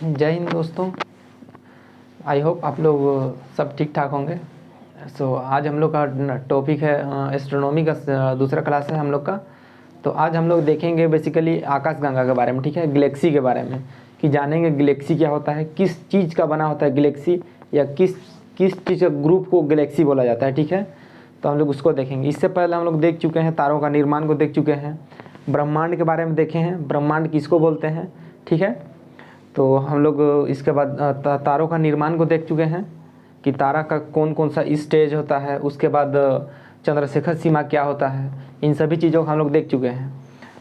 जय हिंद दोस्तों, I hope आप लोग सब ठीक ठाक होंगे। आज हम लोग का टॉपिक है एस्ट्रोनॉमी का दूसरा क्लास है हम लोग का। तो आज हम लोग देखेंगे बेसिकली आकाशगंगा के बारे में, ठीक है, गैलेक्सी के बारे में, कि जानेंगे गैलेक्सी क्या होता है, किस चीज़ का बना होता है गैलेक्सी, या किस चीज़ का ग्रुप को गैलेक्सी बोला जाता है, ठीक है। तो हम लोग उसको देखेंगे। इससे पहले हम लोग देख चुके हैं तारों का निर्माण को देख चुके हैं, ब्रह्मांड के बारे में देखे हैं, ब्रह्मांड किसको बोलते हैं, ठीक है। तो हम लोग इसके बाद तारों का निर्माण को देख चुके हैं कि तारा का कौन कौन सा स्टेज होता है, उसके बाद चंद्रशेखर सीमा क्या होता है, इन सभी चीज़ों को हम लोग देख चुके हैं।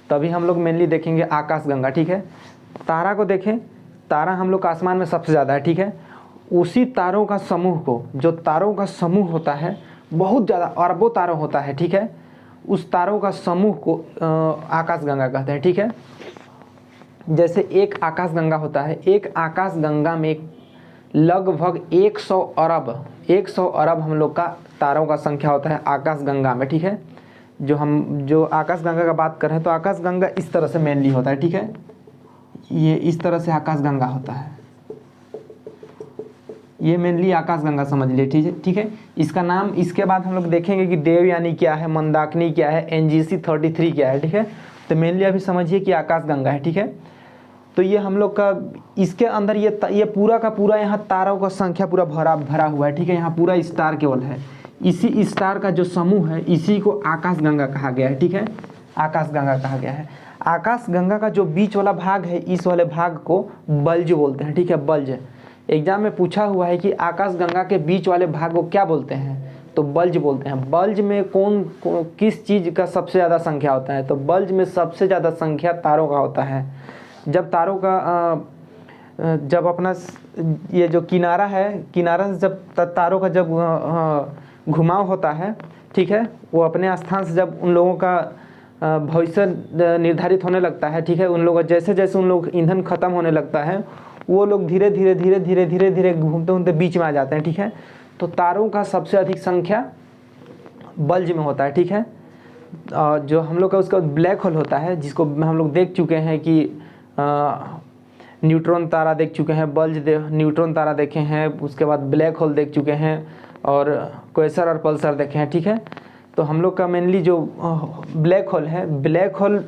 तभी हम लोग मेनली देखेंगे आकाशगंगा, ठीक है। तारा को देखें, तारा हम लोग का आसमान में सबसे ज़्यादा है, ठीक है। उसी तारों का समूह को, जो तारों का समूह होता है, बहुत ज़्यादा अरबों तारों होता है, ठीक है, उस तारों का समूह को आकाशगंगा कहते हैं, ठीक है। जैसे एक आकाशगंगा होता है, एक आकाशगंगा में लगभग 100 अरब हम लोग का तारों का संख्या होता है आकाशगंगा में, ठीक है। जो आकाशगंगा का बात कर रहे हैं, तो आकाशगंगा इस तरह से मेनली होता है, ठीक है। ये इस तरह से आकाशगंगा होता है, ये मेनली आकाशगंगा समझ लिए, ठीक है। इसका नाम, इसके बाद हम लोग देखेंगे कि देवयानी क्या है, मंदाकिनी क्या है, NGC 33 क्या है, ठीक है। तो मेनली अभी समझिए कि आकाशगंगा है, ठीक है। तो ये हम लोग का, इसके अंदर ये पूरा का पूरा यहाँ तारों का संख्या पूरा भरा हुआ है, ठीक है। यहाँ पूरा स्टार केवल है, इसी स्टार का जो समूह है, इसी को आकाशगंगा कहा गया है, ठीक है। आकाशगंगा कहा गया है। आकाशगंगा का जो बीच वाला भाग है, इस वाले भाग को बल्ज बोलते हैं, ठीक है, बल्ज। एग्जाम में पूछा हुआ है कि आकाशगंगा के बीच वाले भाग को क्या बोलते हैं, तो बल्ज बोलते हैं। बल्ज में किस चीज़ का सबसे ज़्यादा संख्या होता है, तो बल्ज में सबसे ज़्यादा संख्या तारों का होता है। जब तारों का जब अपना ये जो किनारा है, किनारा से जब तारों का जब घुमाव होता है, ठीक है, वो अपने स्थान से जब उन लोगों का भविष्य निर्धारित होने लगता है, ठीक है, उन लोगों जैसे जैसे उन लोग ईंधन खत्म होने लगता है, वो लोग धीरे धीरे घूमते घूमते बीच में आ जाते हैं, ठीक है। तो तारों का सबसे अधिक संख्या बल्ज में होता है, ठीक है। जो हम लोग का उसका ब्लैक होल होता है, जिसको हम लोग देख चुके हैं कि न्यूट्रॉन तारा देख चुके हैं, न्यूट्रॉन तारा देखे हैं, उसके बाद ब्लैक होल देख चुके हैं, और क्वेसर और पल्सर देखे हैं, ठीक है। तो हम लोग का मेनली जो ब्लैक होल है, ब्लैक होल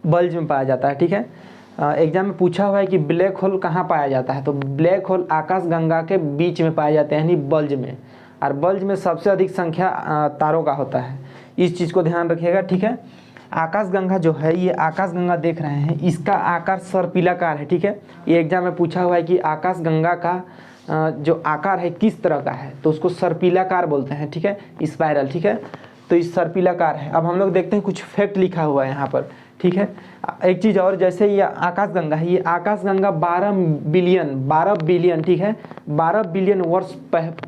बल्ज में पाया जाता है, ठीक है। एग्जाम में पूछा हुआ है कि ब्लैक होल कहाँ पाया जाता है, तो ब्लैक होल आकाशगंगा के बीच में पाए जाते हैं, यानी बल्ज में। और बल्ज में सबसे अधिक संख्या तारों का होता है, इस चीज़ को ध्यान रखिएगा, ठीक है। आकाशगंगा जो है, ये आकाशगंगा देख रहे हैं, इसका आकार सर्पिलाकार है, ठीक है। ये एग्जाम में पूछा हुआ है कि आकाशगंगा का जो आकार है किस तरह का है, तो उसको सर्पिलाकार बोलते हैं, ठीक है, स्पाइरल, ठीक है। तो इस सर्पिलाकार है। अब हम लोग देखते हैं, कुछ फैक्ट लिखा हुआ है यहाँ पर, ठीक है। एक चीज़ और, जैसे ये आकाशगंगा है, ये आकाशगंगा 12 बिलियन, ठीक है, 12 बिलियन वर्ष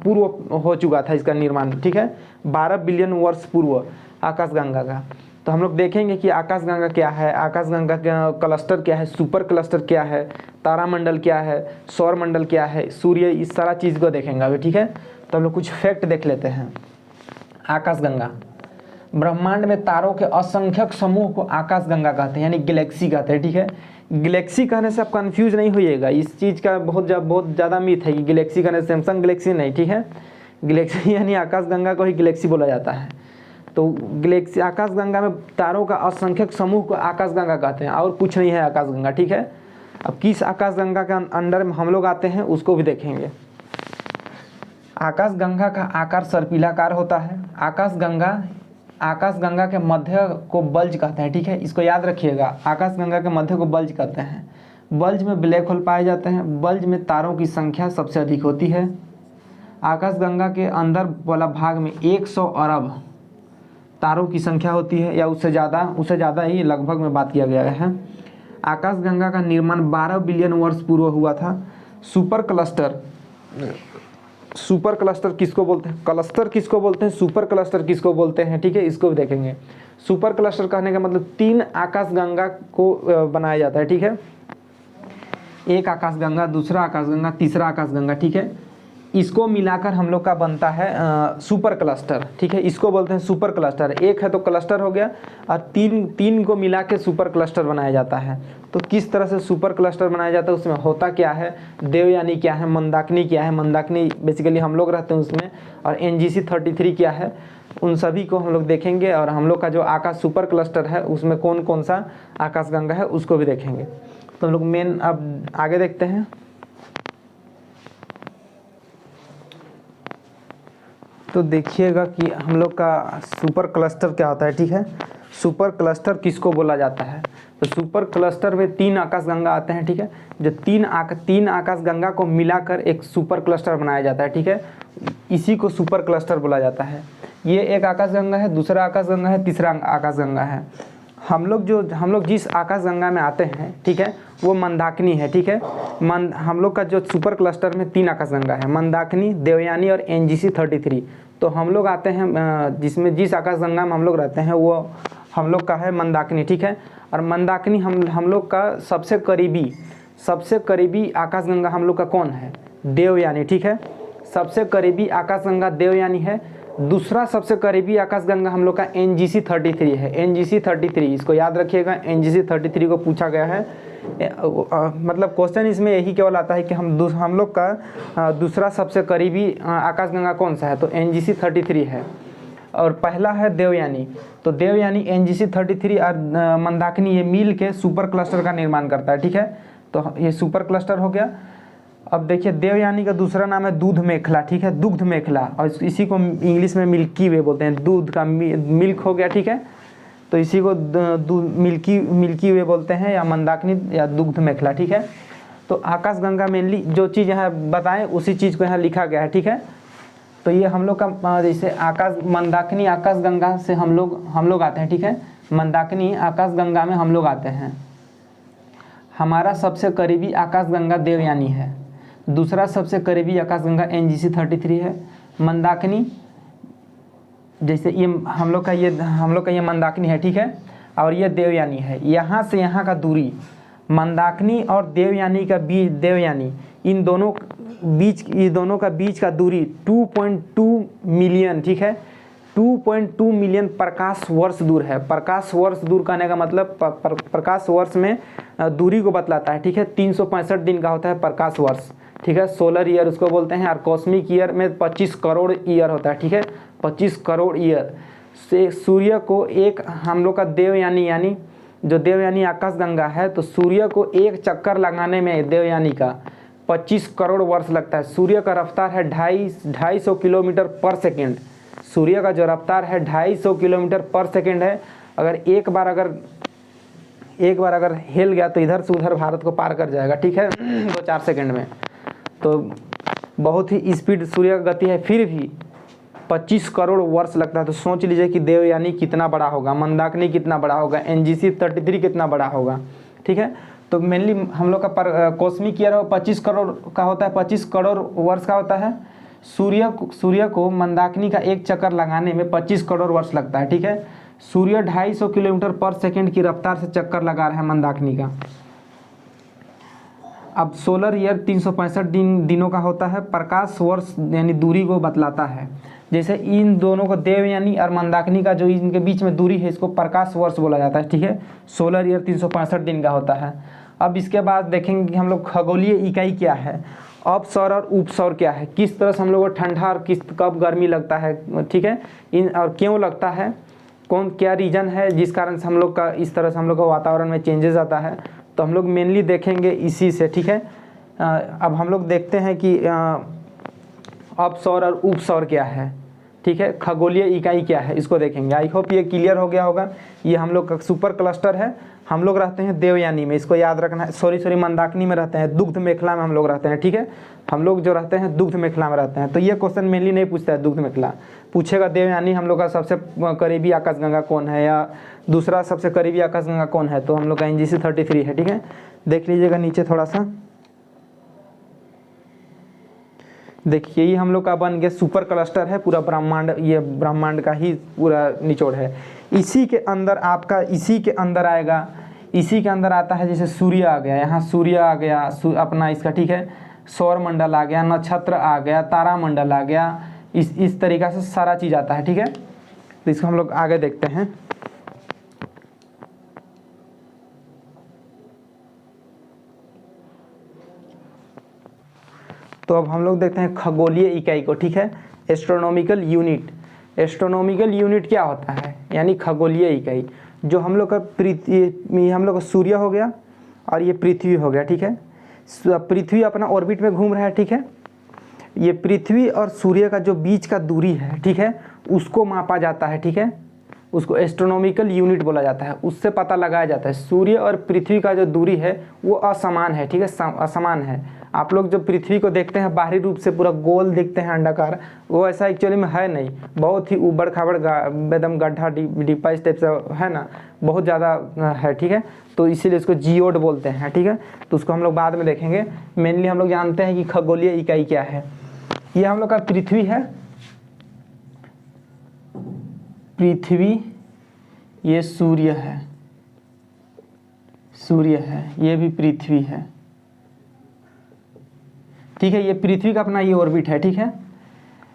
पूर्व हो चुका था इसका निर्माण, ठीक है, 12 बिलियन वर्ष पूर्व आकाशगंगा का। तो हम लोग देखेंगे कि आकाशगंगा क्या है, आकाशगंगा का क्लस्टर क्या है, सुपर क्लस्टर क्या है, तारामंडल क्या है, सौर मंडल क्या है, सूर्य, इस सारा चीज़ को देखेंगे अभी, ठीक है। तो हम लोग कुछ फैक्ट देख लेते हैं। आकाशगंगा, ब्रह्मांड में तारों के असंख्यक समूह को आकाशगंगा कहते हैं, यानी गैलेक्सी कहते हैं, ठीक है। गैलेक्सी कहने से आप कंफ्यूज नहीं होइएगा, इस चीज़ का बहुत ज़्यादा मिथ है कि गैलेक्सी कहने से सैमसंग गैलेक्सी नहीं, ठीक है। गैलेक्सी यानी आकाशगंगा को ही गैलेक्सी बोला जाता है। तो गैलेक्सी, आकाशगंगा में तारों का असंख्यक समूह को आकाशगंगा कहते हैं, और कुछ नहीं है आकाशगंगा, ठीक है। अब किस आकाशगंगा के अंडर में हम लोग आते हैं उसको भी देखेंगे। आकाशगंगा का आकार सर्पिलाकार होता है। आकाशगंगा के मध्य को बल्ज कहते हैं, ठीक है, इसको याद रखिएगा, आकाशगंगा के मध्य को बल्ज कहते हैं। बल्ज में ब्लैक होल पाए जाते हैं। बल्ज में तारों की संख्या सबसे अधिक होती है। आकाशगंगा के अंदर वाला भाग में 100 अरब तारों की संख्या होती है, या उससे ज़्यादा ही लगभग में बात किया गया है। आकाशगंगा का निर्माण 12 बिलियन वर्ष पूर्व हुआ था। सुपर क्लस्टर किसको बोलते हैं, क्लस्टर किसको बोलते हैं, सुपर क्लस्टर किसको बोलते हैं, ठीक है, इसको भी देखेंगे। सुपर क्लस्टर कहने का मतलब 3 आकाशगंगा को बनाया जाता है, ठीक है। एक आकाशगंगा, दूसरा आकाशगंगा, तीसरा आकाशगंगा, ठीक है। इसको मिलाकर हम लोग का बनता है सुपर क्लस्टर, ठीक है, इसको बोलते हैं सुपर क्लस्टर। एक है तो क्लस्टर हो गया, और तीन को मिला के सुपर क्लस्टर बनाया जाता है। तो किस तरह से सुपर क्लस्टर बनाया जाता है, उसमें होता क्या है, देवयानी क्या है, मंदाकिनी क्या है, मंदाकिनी बेसिकली हम लोग रहते हैं उसमें, और NGC-33 क्या है, उन सभी को हम लोग देखेंगे। और हम लोग का जो आकाश सुपर क्लस्टर है उसमें कौन कौन सा आकाशगंगा है उसको भी देखेंगे। तो हम लोग मेन अब आगे देखते हैं। तो देखिएगा कि हम लोग का सुपर क्लस्टर क्या होता है, ठीक है। सुपर क्लस्टर किसको बोला जाता है, तो सुपर क्लस्टर में 3 आकाशगंगा आते हैं, ठीक है। जो तीन आकाशगंगा को मिलाकर एक सुपर क्लस्टर बनाया जाता है, ठीक है, इसी को सुपर क्लस्टर बोला जाता है। ये एक आकाशगंगा है, दूसरा आकाशगंगा है, तीसरा आकाशगंगा है। हम लोग जिस आकाशगंगा में आते हैं, ठीक है, वो मंदाकिनी है, ठीक है। हम लोग का जो सुपर क्लस्टर में 3 आकाशगंगा है, मंदाकिनी, देवयानी और NGC-33। तो हम लोग आते हैं जिस आकाशगंगा में हम लोग रहते हैं वो हम लोग का है मंदाकिनी, ठीक है। और मंदाकिनी हम लोग का सबसे करीबी आकाशगंगा हम लोग का कौन है, देवयानी, ठीक है। सबसे करीबी आकाशगंगा देवयानी है। दूसरा सबसे करीबी आकाशगंगा हम लोग का NGC-33 है, NGC-33, इसको याद रखिएगा। NGC-33 को पूछा गया है, मतलब क्वेश्चन इसमें यही केवल आता है कि हम लोग का दूसरा सबसे करीबी आकाशगंगा कौन सा है, तो NGC-33 है। और पहला है देवयानी। तो देवयानी, NGC-33 और मंदाकिनी ये मिल के सुपर क्लस्टर का निर्माण करता है, ठीक है। तो ये सुपर क्लस्टर हो गया। अब देखिए देवयानी का दूसरा नाम है दूध मेखला, ठीक है, दुग्ध मेखला, और इसी को इंग्लिश में मिल्की वे बोलते हैं, दूध का मिल्क हो गया, ठीक है। तो इसी को मिल्की वे बोलते हैं, या मंदाकिनी या दुग्ध मेखला, ठीक है। तो आकाशगंगा मेनली जो चीज़ यहाँ बताएं उसी चीज़ को यहाँ लिखा गया है, ठीक है। तो ये हम लोग का जैसे मंदाकिनी आकाशगंगा से हम लोग आते हैं, ठीक है। मंदाकिनी आकाशगंगा में हम लोग आते हैं। हमारा सबसे करीबी आकाशगंगा देवयानी है, दूसरा सबसे करीबी आकाशगंगा NGC-33 है। मंदाकिनी जैसे ये हम लोग का ये मंदाकिनी है, ठीक है, और ये देवयानी है। यहाँ से यहाँ का दूरी मंदाकिनी और देवयानी इन दोनों का बीच का दूरी 2.2 मिलियन, ठीक है, 2.2 मिलियन प्रकाश वर्ष दूर है। प्रकाश वर्ष दूर कहने का मतलब प्रकाश वर्ष में दूरी को बतलाता है, ठीक है। 365 दिन का होता है प्रकाश वर्ष, ठीक है, सोलर ईयर उसको बोलते हैं। और कॉस्मिक ईयर में 25 करोड़ ईयर होता है, ठीक है, 25 करोड़ ईयर से सूर्य को एक हम लोग का देवयानी यानी जो देवयानी आकाशगंगा है, तो सूर्य को एक चक्कर लगाने में देवयानी का 25 करोड़ वर्ष लगता है। सूर्य का रफ्तार है 250 किलोमीटर पर सेकेंड। सूर्य का जो रफ्तार है 250 किलोमीटर पर सेकेंड है। अगर एक बार अगर हिल गया तो इधर से उधर भारत को पार कर जाएगा, ठीक है, 2-4 सेकेंड में। तो बहुत ही स्पीड सूर्य का गति है, फिर भी 25 करोड़ वर्ष लगता है। तो सोच लीजिए कि देवयानी कितना बड़ा होगा, मंदाकिनी कितना बड़ा होगा, NGC-33 कितना बड़ा होगा, ठीक है। तो मेनली हम लोग का कॉस्मिक ईयर 25 करोड़ का होता है, 25 करोड़ वर्ष का होता है। सूर्य को मंदाकिनी का एक चक्कर लगाने में 25 करोड़ वर्ष लगता है, ठीक है। सूर्य 250 किलोमीटर पर सेकेंड की रफ्तार से चक्कर लगा रहा है मंदाकिनी का। अब सोलर ईयर 365 दिनों का होता है। प्रकाश वर्ष यानी दूरी को बतलाता है। जैसे इन दोनों को देवयानी और मंदाकिनी का जो इनके बीच में दूरी है, इसको प्रकाश वर्ष बोला जाता है, ठीक है। सोलर ईयर 365 दिन का होता है। अब इसके बाद देखेंगे कि हम लोग खगोलीय इकाई क्या है, अपसौर और उपसौर क्या है, किस तरह से हम लोग को ठंडा और कब गर्मी लगता है, ठीक है, और क्यों लगता है, क्या रीज़न है जिस कारण से हम लोग का इस तरह से हम लोग का वातावरण में चेंजेस आता है। तो हम लोग मेनली देखेंगे इसी से, ठीक है। अब हम लोग देखते हैं कि अपसौर और उपसौर क्या है, ठीक है, खगोलीय इकाई क्या है, इसको देखेंगे। आई होप ये क्लियर हो गया होगा। ये हम लोग का सुपर क्लस्टर है। हम लोग रहते हैं देवयानी में, इसको याद रखना है। सॉरी मंदाकिनी में रहते हैं, दुग्ध मेखला में हम लोग रहते हैं, ठीक है। हम लोग जो रहते हैं दुग्ध मेखला में रहते हैं। तो ये क्वेश्चन मेनली नहीं पूछता है दुग्ध मेखला, पूछेगा देवयानी हम लोग का सबसे करीबी आकाशगंगा कौन है, या दूसरा सबसे करीबी आकाशगंगा कौन है। तो हम लोग का NGC-33 है, ठीक है। देख लीजिएगा नीचे थोड़ा सा, देखिए ये हम लोग का बन गया सुपर क्लस्टर है। पूरा ब्रह्मांड, ये ब्रह्मांड का ही पूरा निचोड़ है। इसी के अंदर आएगा, इसी के अंदर आता है। जैसे सूर्य आ गया, यहाँ सूर्य आ गया अपना इसका, ठीक है। सौर मंडल आ गया, नक्षत्र आ गया, तारा मंडल आ गया, इस तरीक़ा से सारा चीज़ आता है, ठीक है। तो इसको हम लोग आगे देखते हैं। तो अब हम लोग देखते हैं खगोलीय इकाई को, ठीक है। एस्ट्रोनॉमिकल यूनिट, एस्ट्रोनॉमिकल यूनिट क्या होता है, यानी खगोलीय इकाई। जो हम लोग का हम लोग का सूर्य हो गया और ये पृथ्वी हो गया, ठीक है। पृथ्वी अपना ऑर्बिट में घूम रहा है, ठीक है। ये पृथ्वी और सूर्य का जो बीच का दूरी है, ठीक है, उसको मापा जाता है, ठीक है। उसको एस्ट्रोनॉमिकल यूनिट बोला जाता है। उससे पता लगाया जाता है सूर्य और पृथ्वी का जो दूरी है वो असमान है, ठीक है, असमान है। आप लोग जब पृथ्वी को देखते हैं बाहरी रूप से पूरा गोल देखते हैं, अंडाकार, वो ऐसा एक्चुअली में है नहीं, बहुत ही ऊबड़ खाबड़ एकदम गड्ढा डिब्बा इस टाइप से है ना, बहुत ज़्यादा है, ठीक है। तो इसीलिए इसको जियोड बोलते हैं, ठीक है। तो उसको हम लोग बाद में देखेंगे। मेनली हम लोग जानते हैं कि खगोलीय इकाई क्या है। ये हम लोग का पृथ्वी है, पृथ्वी, ये सूर्य है, सूर्य है, ये भी पृथ्वी है, ठीक है। ये पृथ्वी का अपना ये ऑर्बिट है, ठीक है।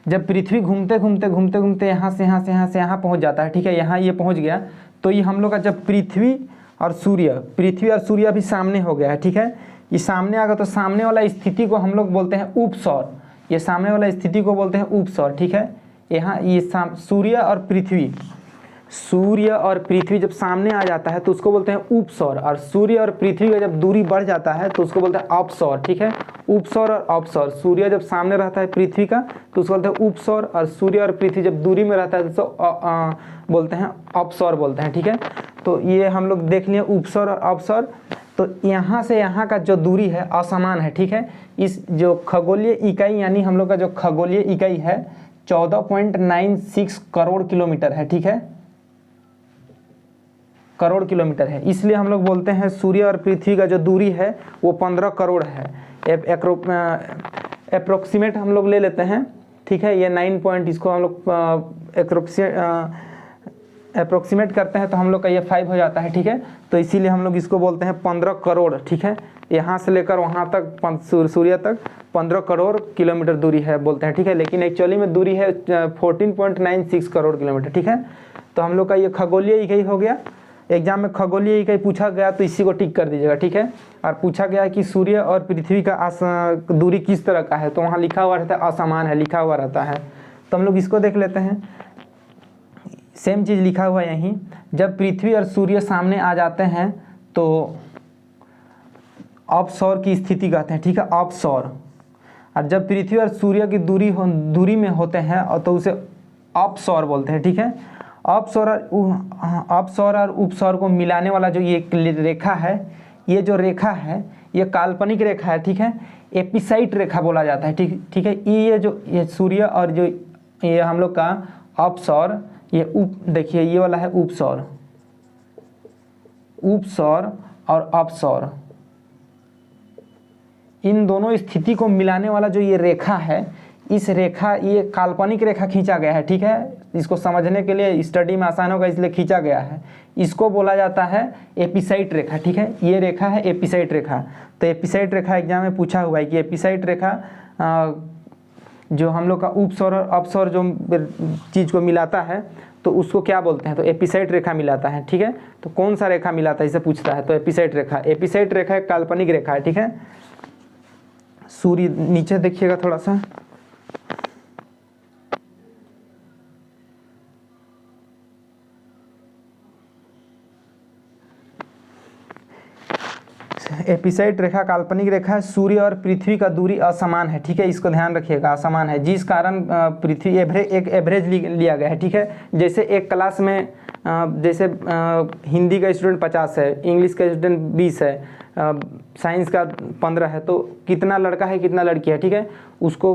जब पृथ्वी घूमते घूमते घूमते घूमते यहाँ से यहाँ से यहाँ से यहाँ पहुँच जाता है, ठीक है, यहाँ ये पहुँच गया, तो ये हम लोग का जब पृथ्वी और सूर्य अभी सामने हो गया है, ठीक है। ये सामने आ गया तो सामने वाला स्थिति को हम लोग बोलते हैं उपसौर। ये सामने वाला स्थिति को बोलते हैं उपसौर, ठीक है। यहाँ ये सूर्य और पृथ्वी जब सामने आ जाता है तो उसको बोलते हैं उपसौर, और सूर्य और पृथ्वी का जब दूरी बढ़ जाता है तो उसको बोलते हैं अपसौर, ठीक है। उपसौर और अपसौर, सूर्य जब सामने रहता है पृथ्वी का तो उसको बोलते हैं उपसौर, और सूर्य और पृथ्वी जब दूरी में रहता है तो बोलते हैं अपसौर बोलते हैं, ठीक है। तो ये हम लोग देख लिए उपसौर और अपसौर। तो यहाँ से यहाँ का जो दूरी है असमान है, ठीक है। इस जो खगोलीय इकाई यानी हम लोग का जो खगोलीय इकाई है 14.96 करोड़ किलोमीटर है, ठीक है, करोड़ किलोमीटर है। इसलिए हम लोग बोलते हैं सूर्य और पृथ्वी का जो दूरी है वो 15 करोड़ है। अप्रोक्सीमेट हम लोग ले लेते हैं, ठीक है। ये 9 पॉइंट, इसको हम लोग अप्रोक्सीमेट करते हैं तो हम लोग का ये 5 हो जाता है, ठीक है। तो इसीलिए हम लोग इसको बोलते हैं 15 करोड़, ठीक है। यहाँ से लेकर वहाँ तक सूर्य तक 15 करोड़ किलोमीटर दूरी है बोलते हैं, ठीक है। लेकिन एक्चुअली में दूरी है 14.96 करोड़ किलोमीटर, ठीक है। तो हम लोग का ये खगोलीय इकाई हो गया। एग्जाम में खगोलीय इकाई पूछा गया तो इसी को टिक कर दीजिएगा, ठीक है। और पूछा गया कि सूर्य और पृथ्वी का दूरी किस तरह का है, तो वहाँ लिखा हुआ रहता है असमान है, लिखा हुआ रहता है। तो हम लोग इसको देख लेते हैं। सेम चीज़ लिखा हुआ है यहीं। जब पृथ्वी और सूर्य सामने आ जाते हैं तो अपसौर की स्थिति कहते हैं, ठीक है, अपसौर। और जब पृथ्वी और सूर्य की दूरी में होते हैं तो उसे अपसौर बोलते हैं, ठीक है। अपसौर और उपसौर को मिलाने वाला जो ये रेखा है, ये जो रेखा है ये काल्पनिक रेखा है, ठीक है। एपिसाइट रेखा बोला जाता है, ठीक है। ये सूर्य और जो ये हम लोग का अपसौर, ये देखिए ये वाला है उपसौर और अपसौर, इन दोनों स्थिति को मिलाने वाला जो ये रेखा है, इस रेखा, ये काल्पनिक रेखा खींचा गया है, ठीक है। इसको समझने के लिए स्टडी में आसान होगा इसलिए खींचा गया है। इसको बोला जाता है एपिसाइट रेखा, ठीक है। ये रेखा है एपिसाइट रेखा। तो एपिसाइट रेखा एग्जाम में पूछा हुआ है कि एपिसाइट रेखा जो हम लोग का उपसौर और अपसौर जो चीज़ को मिलाता है तो उसको क्या बोलते हैं, तो एपिसाइट रेखा मिलाता है, ठीक है। तो कौन सा रेखा मिलाता है इसे पूछता है, तो एपिसाइट रेखा। एपिसाइट रेखा एक काल्पनिक रेखा है, ठीक है। सूर्य नीचे देखिएगा थोड़ा सा, एपिसाइट रेखा काल्पनिक रेखा है। सूर्य और पृथ्वी का दूरी असमान है, ठीक है, इसको ध्यान रखिएगा, असमान है, जिस कारण पृथ्वी एक एवरेज लिया गया है, ठीक है। जैसे एक क्लास में जैसे हिंदी का स्टूडेंट 50 है, इंग्लिश का स्टूडेंट 20 है, साइंस का 15 है, तो कितना लड़का है कितना लड़की है, ठीक है, उसको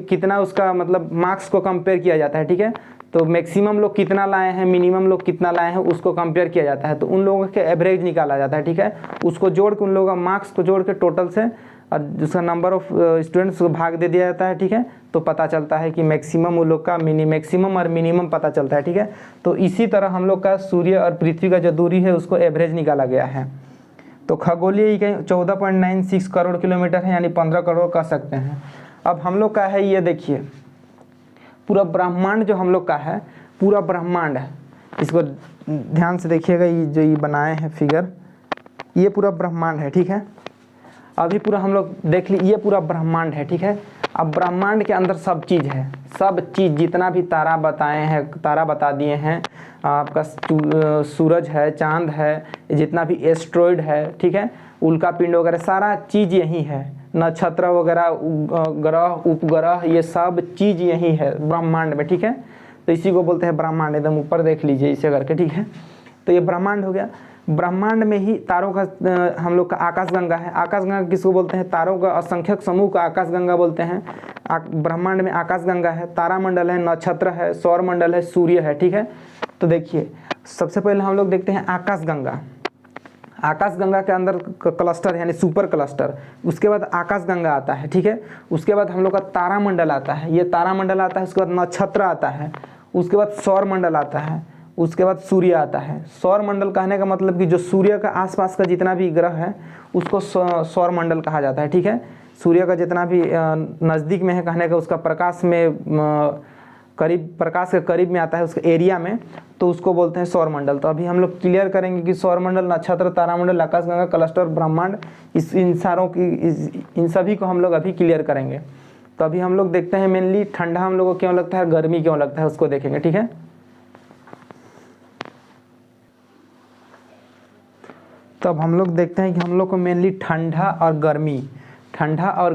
कितना उसका मतलब मार्क्स को कंपेयर किया जाता है, ठीक है। तो मैक्सिमम लोग कितना लाए हैं, मिनिमम लोग कितना लाए हैं, उसको कंपेयर किया जाता है। तो उन लोगों के एवरेज निकाला जाता है, ठीक है। उसको जोड़ के उन लोगों का मार्क्स को जोड़ के टोटल से और जिसका नंबर ऑफ स्टूडेंट्स को भाग दे दिया जाता है, ठीक है। तो पता चलता है कि मैक्सिमम उन लोग का मैक्सिमम और मिनिमम पता चलता है, ठीक है। तो इसी तरह हम लोग का सूर्य और पृथ्वी का जो दूरी है उसको एवरेज निकाला गया है। तो खगोलीय इकाई 14.96 करोड़ किलोमीटर है, यानी 15 करोड़ कह सकते हैं। अब हम लोग का है ये देखिए पूरा ब्रह्मांड जो हम लोग का है, पूरा ब्रह्मांड है, इसको ध्यान से देखिएगा, ये जो ये बनाए हैं फिगर, ये पूरा ब्रह्मांड है, ठीक है। अभी पूरा हम लोग देख ली, ये पूरा ब्रह्मांड है, ठीक है। अब ब्रह्मांड के अंदर सब चीज़ है, सब चीज़ जितना भी तारा बताए हैं, तारा बता दिए हैं, आपका सूरज है, चांद है, जितना भी एस्ट्रॉयड है, ठीक है, उल्का पिंड वगैरह सारा चीज़ यही है, नक्षत्र वगैरह, ग्रह उपग्रह, ये सब चीज़ यही है ब्रह्मांड में, ठीक है। तो इसी को बोलते हैं ब्रह्मांड। एकदम ऊपर देख लीजिए इसे करके, ठीक है। तो ये ब्रह्मांड हो गया। ब्रह्मांड में ही तारों का हम लोग का आकाशगंगा है। आकाशगंगा किसको बोलते हैं? तारों का असंख्यक समूह का आकाशगंगा बोलते हैं। ब्रह्मांड में आकाशगंगा है, तारामंडल है, नक्षत्र है, सौरमंडल है, सूर्य है, ठीक है। तो देखिए सबसे पहले हम लोग देखते हैं आकाशगंगा। आकाशगंगा के अंदर क्लस्टर यानी सुपर क्लस्टर, उसके बाद आकाशगंगा आता है, ठीक है। उसके बाद हम लोग का तारामंडल आता है, ये तारामंडल आता है। उसके बाद नक्षत्र आता है, उसके बाद सौरमंडल आता है, उसके बाद सूर्य आता है। सौरमंडल कहने का मतलब कि जो सूर्य का आसपास का जितना भी ग्रह है उसको सौरमंडल कहा जाता है, ठीक है। सूर्य का जितना भी नज़दीक में है कहने का, उसका प्रकाश में करीब, प्रकाश के करीब में आता है उसके एरिया में, तो उसको बोलते हैं सौरमंडल। तो अभी हम लोग क्लियर करेंगे कि सौरमंडल, नक्षत्र, तारामंडल, आकाशगंगा, क्लस्टर, ब्रह्मांड, इन सभी को हम लोग अभी क्लियर करेंगे। तो अभी हम लोग देखते हैं मेनली ठंडा हम लोग को क्यों लगता है, गर्मी क्यों लगता है, उसको देखेंगे, ठीक है। तो अब हम लोग देखते हैं कि हम लोग को मेनली ठंडा और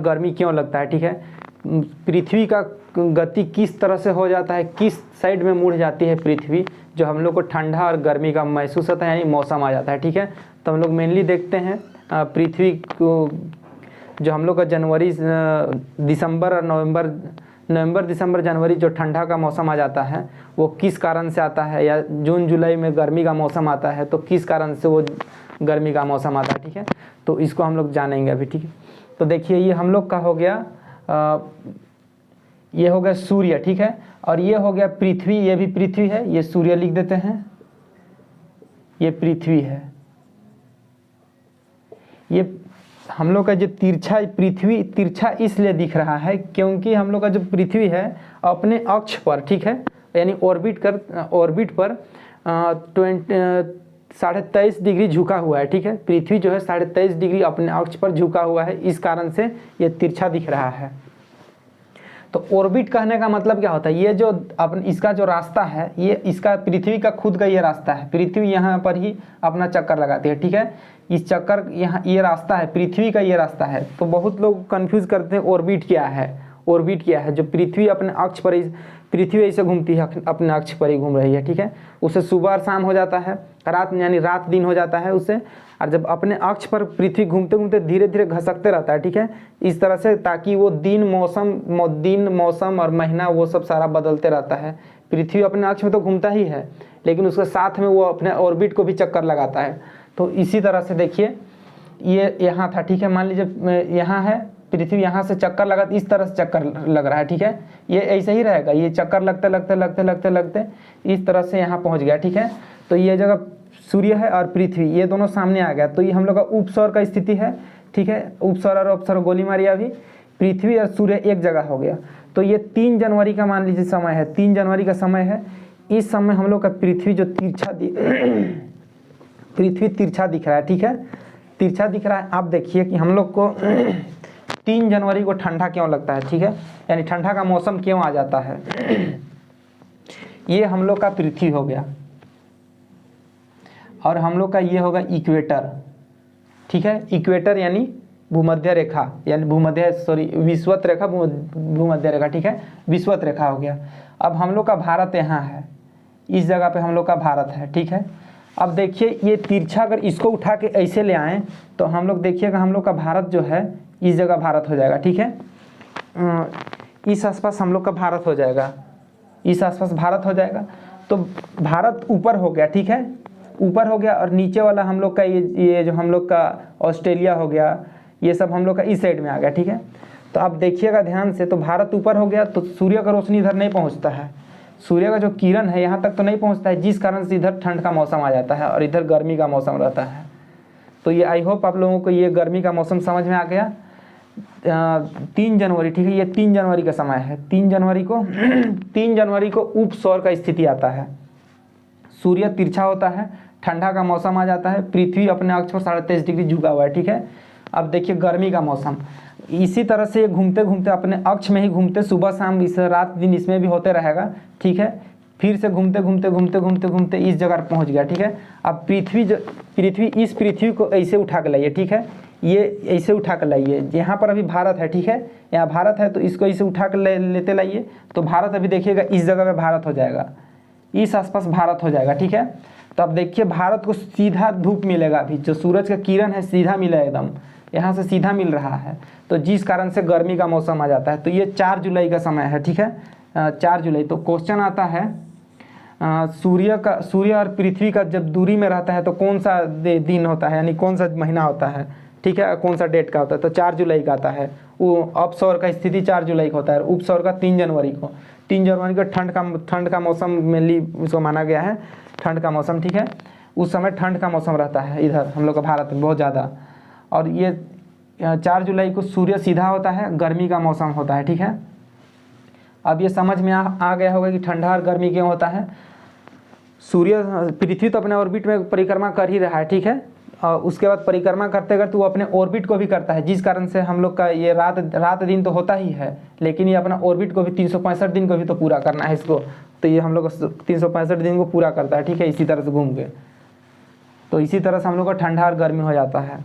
गर्मी क्यों लगता है, ठीक है। पृथ्वी का गति किस तरह से हो जाता है, किस साइड में मुड़ जाती है पृथ्वी, जो हम लोग को ठंडा और गर्मी का महसूस होता है, यानी मौसम आ जाता है, ठीक है। तो हम लोग मेनली देखते हैं पृथ्वी को, जो हम लोग का जनवरी, दिसंबर और नवंबर, दिसंबर, जनवरी जो ठंडा का मौसम आ जाता है वो किस कारण से आता है, या जून जुलाई में गर्मी का मौसम आता है तो किस कारण से वो गर्मी का मौसम आता है, ठीक है। तो इसको हम लोग जानेंगे अभी, ठीक है। तो देखिए ये हम लोग का हो गया, ये हो गया सूर्य, ठीक है। और ये हो गया पृथ्वी, ये भी पृथ्वी है, ये सूर्य लिख देते हैं, ये पृथ्वी है। ये हम लोग का जो तिरछा, पृथ्वी तिरछा इसलिए दिख रहा है क्योंकि हम लोग का जो पृथ्वी है अपने अक्ष पर, ठीक है, यानी ऑर्बिट पर 23.5 डिग्री झुका हुआ है, ठीक है। पृथ्वी जो है 23.5 डिग्री अपने अक्ष पर झुका हुआ है, इस कारण से ये तिरछा दिख रहा है। तो ऑर्बिट कहने का मतलब क्या होता है, ये जो इसका जो रास्ता है, ये इसका पृथ्वी का खुद का ये रास्ता है। पृथ्वी यहाँ पर ही अपना चक्कर लगाती है, ठीक है। इस चक्कर यहाँ ये रास्ता है, पृथ्वी का ये रास्ता है। तो बहुत लोग कंफ्यूज करते हैं ऑर्बिट क्या है। ऑर्बिट क्या है, जो पृथ्वी अपने अक्ष पर, पृथ्वी ऐसे घूमती है, अपने अक्ष पर ही घूम रही है, ठीक है। उससे सुबह और शाम हो जाता है, रात यानी रात दिन हो जाता है उससे। और जब अपने अक्ष पर पृथ्वी घूमते घूमते धीरे धीरे घसकते रहता है, ठीक है, इस तरह से, ताकि वो दिन मौसम और महीना वो सब सारा बदलते रहता है। पृथ्वी अपने अक्ष में तो घूमता ही है, लेकिन उसके साथ में वो अपने ऑर्बिट को भी चक्कर लगाता है। तो इसी तरह से देखिए ये यहाँ था, ठीक है। मान लीजिए यहाँ है पृथ्वी, यहाँ से चक्कर लगा, इस तरह से चक्कर लग रहा है, ठीक है। ये ऐसे ही रहेगा, ये चक्कर लगते इस तरह से यहाँ पहुँच गया, ठीक है। तो ये जगह सूर्य है और पृथ्वी, ये दोनों सामने आ गया, तो ये हम लोग का उपसौर का स्थिति है, ठीक है। उपसौर और अपसौर गोली मारी, अभी पृथ्वी और सूर्य एक जगह हो गया। तो ये 3 जनवरी का मान लीजिए समय है, 3 जनवरी का समय है। इस समय हम लोग का पृथ्वी जो पृथ्वी तिरछा दिख रहा है, ठीक है, तिरछा दिख रहा है। आप देखिए कि हम लोग को 3 जनवरी को ठंडा क्यों लगता है, ठीक है, यानी ठंडा का मौसम क्यों आ जाता है। ये हम लोग का पृथ्वी हो गया, और हम लोग का ये होगा इक्वेटर, ठीक है। इक्वेटर यानी भूमध्य रेखा, यानी विषुवत रेखा, भूमध्य रेखा, ठीक है, विषुवत रेखा हो गया। अब हम लोग का भारत यहाँ है, इस जगह पे हम लोग का भारत है, ठीक है। अब देखिए ये तिरछा अगर इसको उठा के ऐसे ले आएँ तो हम लोग देखिएगा हम लोग का भारत जो है इस जगह भारत हो जाएगा, ठीक है। इस आसपास हम लोग का भारत हो जाएगा, इस आसपास भारत हो जाएगा। तो भारत ऊपर हो गया, ठीक है, ऊपर हो गया। और नीचे वाला हम लोग का ये जो हम लोग का ऑस्ट्रेलिया हो गया, ये सब हम लोग का इस साइड में आ गया, ठीक है। तो आप देखिएगा ध्यान से, तो भारत ऊपर हो गया तो सूर्य का रोशनी इधर नहीं पहुंचता है, सूर्य का जो किरण है यहाँ तक तो नहीं पहुंचता है, जिस कारण से इधर ठंड का मौसम आ जाता है और इधर गर्मी का मौसम रहता है। तो ये आई होप आप लोगों को ये गर्मी का मौसम समझ में आ गया। 3 जनवरी, ठीक है, ये 3 जनवरी का समय है। 3 जनवरी को 3 जनवरी को उपसौर का स्थिति आता है, सूर्य तिरछा होता है, ठंडा का मौसम आ जाता है, पृथ्वी अपने अक्ष पर 23.5 डिग्री झुका हुआ है, ठीक है। अब देखिए गर्मी का मौसम, इसी तरह से घूमते घूमते अपने अक्ष में ही घूमते सुबह शाम इस रात दिन इसमें भी होते रहेगा, ठीक है। फिर से घूमते घूमते घूमते घूमते घूमते इस जगह पर पहुंच गया, ठीक है। अब इस पृथ्वी को ऐसे उठा के लाइए, ठीक है, ये ऐसे उठा कर लाइए। यहाँ पर अभी भारत है, ठीक है, यहाँ भारत है, तो इसको ऐसे उठा कर लेते लाइए, तो भारत अभी देखिएगा इस जगह पे भारत हो जाएगा, इस आसपास भारत हो जाएगा, ठीक है। तो अब देखिए भारत को सीधा धूप मिलेगा, अभी जो सूरज का किरण है सीधा मिला एकदम, यहाँ से सीधा मिल रहा है, तो जिस कारण से गर्मी का मौसम आ जाता है। तो ये 4 जुलाई का समय है, ठीक है, 4 जुलाई। तो क्वेश्चन आता है सूर्य और पृथ्वी का जब दूरी में रहता है तो कौन सा दिन होता है, यानी कौन सा महीना होता है, ठीक है, कौन सा डेट का होता है, तो 4 जुलाई का आता है। वो अपसौर का स्थिति 4 जुलाई को होता है, उपसौर का 3 जनवरी को। 3 जनवरी को ठंड का मौसम मेनली उसको माना गया है, ठंड का मौसम, ठीक है। उस समय ठंड का मौसम रहता है इधर हम लोग का भारत में बहुत ज़्यादा। और ये 4 जुलाई को सूर्य सीधा होता है, गर्मी का मौसम होता है, ठीक है। अब ये समझ में आ गया होगा कि ठंडा और गर्मी क्यों होता है। पृथ्वी तो अपने ऑर्बिट में परिक्रमा कर ही रहा है, ठीक है, और उसके बाद परिक्रमा करते करते वो अपने ऑर्बिट को भी करता है, जिस कारण से हम लोग का ये रात दिन तो होता ही है, लेकिन ये अपना ऑर्बिट को भी 365 दिन को भी तो पूरा करना है इसको, तो ये हम लोग 365 दिन को पूरा करता है, ठीक है, इसी तरह से घूम के। तो इसी तरह से हम लोग का ठंडा और गर्मी हो जाता है।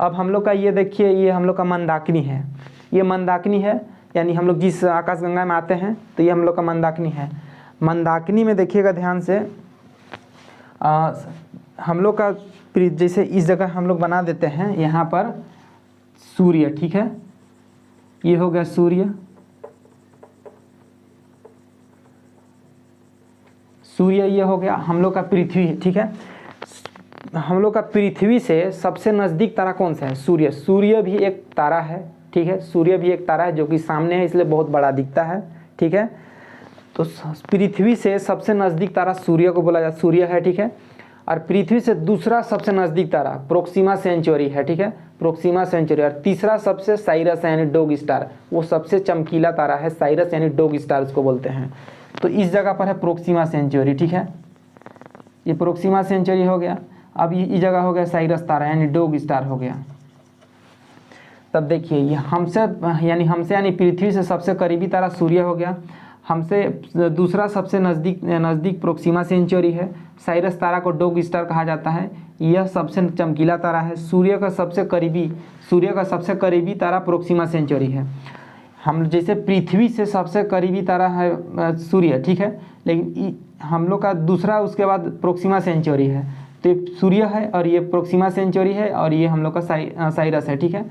अब हम लोग का ये देखिए, ये हम लोग का मंदाकिनी है, ये मंदाकिनी है, यानी हम लोग जिस आकाशगंगा में आते हैं तो ये हम लोग का मंदाकिनी है। मंदाकिनी में देखिएगा ध्यान से, हम लोग का जैसे इस जगह हम लोग बना देते हैं यहाँ पर सूर्य, ठीक है, ये हो गया सूर्य, ये हो गया हम लोग का पृथ्वी, ठीक है। हम लोग का पृथ्वी से सबसे नज़दीक तारा कौन सा है, सूर्य भी एक तारा है, ठीक है, सूर्य भी एक तारा है जो कि सामने है इसलिए बहुत बड़ा दिखता है, ठीक है। तो पृथ्वी से सबसे नज़दीक तारा सूर्य को बोला जाता, सूर्य है, ठीक है। और पृथ्वी से दूसरा सबसे नज़दीक तारा प्रोक्सिमा सेंचुरी है, ठीक है, प्रोक्सिमा सेंचुरी। और तीसरा सबसे साइरस यानी डॉग स्टार, वो सबसे चमकीला तारा है, साइरस यानी डॉग स्टार उसको बोलते हैं। तो इस जगह पर है प्रोक्सिमा सेंचुरी, ठीक है, ये प्रोक्सिमा सेंचुरी हो गया। अब ये इस जगह हो गया साइरस तारा यानी डॉग स्टार हो गया। तब देखिए ये हमसे यानी पृथ्वी से सबसे करीबी तारा सूर्य हो गया, हमसे दूसरा सबसे नज़दीक प्रोक्सिमा सेंचुरी है, साइरस तारा को डॉग स्टार कहा जाता है, यह सबसे चमकीला तारा है। सूर्य का सबसे करीबी तारा प्रोक्सिमा सेंचुरी है। हम जैसे पृथ्वी से सबसे करीबी तारा है सूर्य, ठीक है, लेकिन हम लोग का दूसरा उसके बाद प्रोक्सिमा सेंचुरी है। तो ये सूर्य है और ये प्रोक्सिमा सेंचुरी है और ये हम लोग का साइरस है, ठीक है।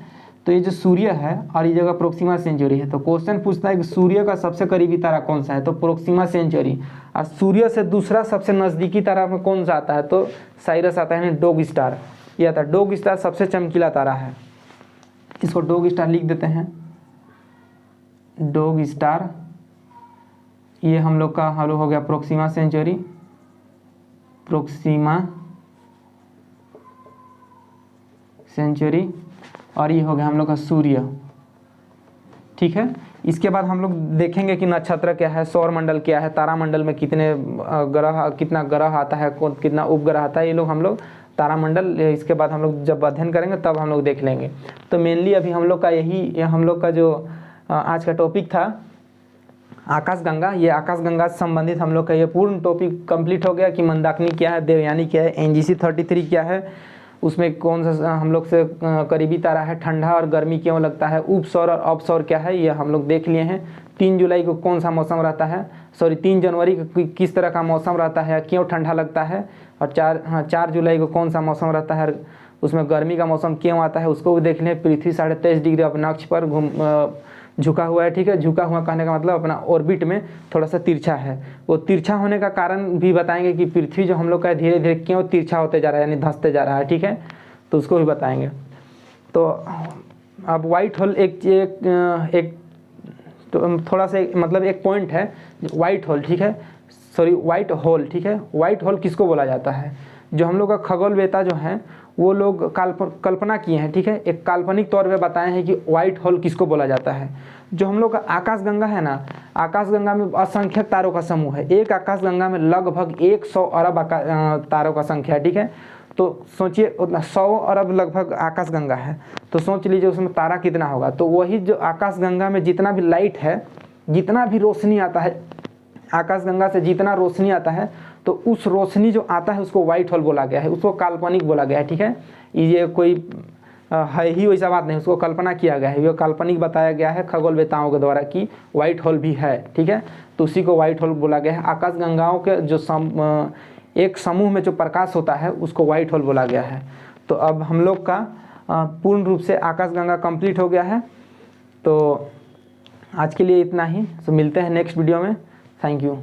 तो ये जो सूर्य है और ये जगह प्रोक्सिमा सेंचुरी है। तो क्वेश्चन पूछता है कि सूर्य का सबसे करीबी तारा कौन सा है, तो प्रोक्सिमा सेंचुरी। और सूर्य से दूसरा सबसे नज़दीकी तारा में कौन सा आता है, तो साइरस आता है, यानी डॉग स्टार ये आता है। डॉग स्टार सबसे चमकीला तारा है, इसको डॉग स्टार लिख देते हैं, डॉग स्टार। ये हम लोग का हल हो गया प्रोक्सिमा सेंचुरी और ये हो गया हम लोग का सूर्य, ठीक है। इसके बाद हम लोग देखेंगे कि नक्षत्र क्या है, सौर मंडल क्या है, तारामंडल में कितना ग्रह आता है, कितना उपग्रह आता है, ये हम लोग तारामंडल इसके बाद हम लोग जब अध्ययन करेंगे तब हम लोग देख लेंगे। तो मेनली अभी हम लोग का हम लोग का जो आज का टॉपिक था आकाशगंगा, ये आकाशगंगा से संबंधित हम लोग का ये पूर्ण टॉपिक कंप्लीट हो गया कि मंदाकिनी क्या है, देवयानी क्या है, NGC 33 क्या है, उसमें कौन सा हम लोग से करीबी तारा है, ठंडा और गर्मी क्यों लगता है, उपसौर और अपसौर क्या है, ये हम लोग देख लिए हैं। 3 जुलाई को कौन सा मौसम रहता है, 3 जनवरी को किस तरह का मौसम रहता है, क्यों ठंडा लगता है, और 4 जुलाई को कौन सा मौसम रहता है, उसमें गर्मी का मौसम क्यों आता है, उसको भी देख लें। पृथ्वी 23.5 डिग्री अपने अक्ष पर झुका हुआ है, ठीक है। झुका हुआ कहने का मतलब अपना ऑर्बिट में थोड़ा सा तिरछा है। वो तिरछा होने का कारण भी बताएंगे कि पृथ्वी जो हम लोग का धीरे धीरे क्यों तिरछा होते जा रहा है, यानी धंसते जा रहा है, ठीक है, तो उसको भी बताएंगे। तो अब वाइट होल एक तो थोड़ा सा मतलब एक पॉइंट है वाइट होल, ठीक है, वाइट होल, ठीक है। वाइट होल किसको बोला जाता है, जो हम लोग का खगोलवेता जो है वो लोग कल्पना किए हैं, ठीक है, एक काल्पनिक तौर पे बताए हैं कि व्हाइट होल किसको बोला जाता है। जो हम लोग का आकाशगंगा है ना, आकाशगंगा में असंख्यक तारों का समूह है। एक आकाशगंगा में लगभग 100 अरब तारों का संख्या है, ठीक है। तो सोचिए उतना 100 अरब लगभग आकाशगंगा है, तो सोच लीजिए उसमें तारा कितना होगा। तो वही जो आकाशगंगा में जितना भी लाइट है, जितना भी रोशनी आता है आकाशगंगा से, जितना रोशनी आता है, तो उस रोशनी जो आता है उसको व्हाइट होल बोला गया है, उसको काल्पनिक बोला गया है, ठीक है। ये कोई है ही वैसा बात नहीं, उसको कल्पना किया गया है, ये काल्पनिक बताया गया है खगोलवेताओं के द्वारा कि व्हाइट होल भी है, ठीक है। तो उसी को व्हाइट होल बोला गया है। आकाशगंगाओं के जो एक समूह में जो प्रकाश होता है उसको व्हाइट होल बोला गया है। तो अब हम लोग का पूर्ण रूप से आकाशगंगा कंप्लीट हो गया है। तो आज के लिए इतना ही, तो मिलते हैं नेक्स्ट वीडियो में। Thank you.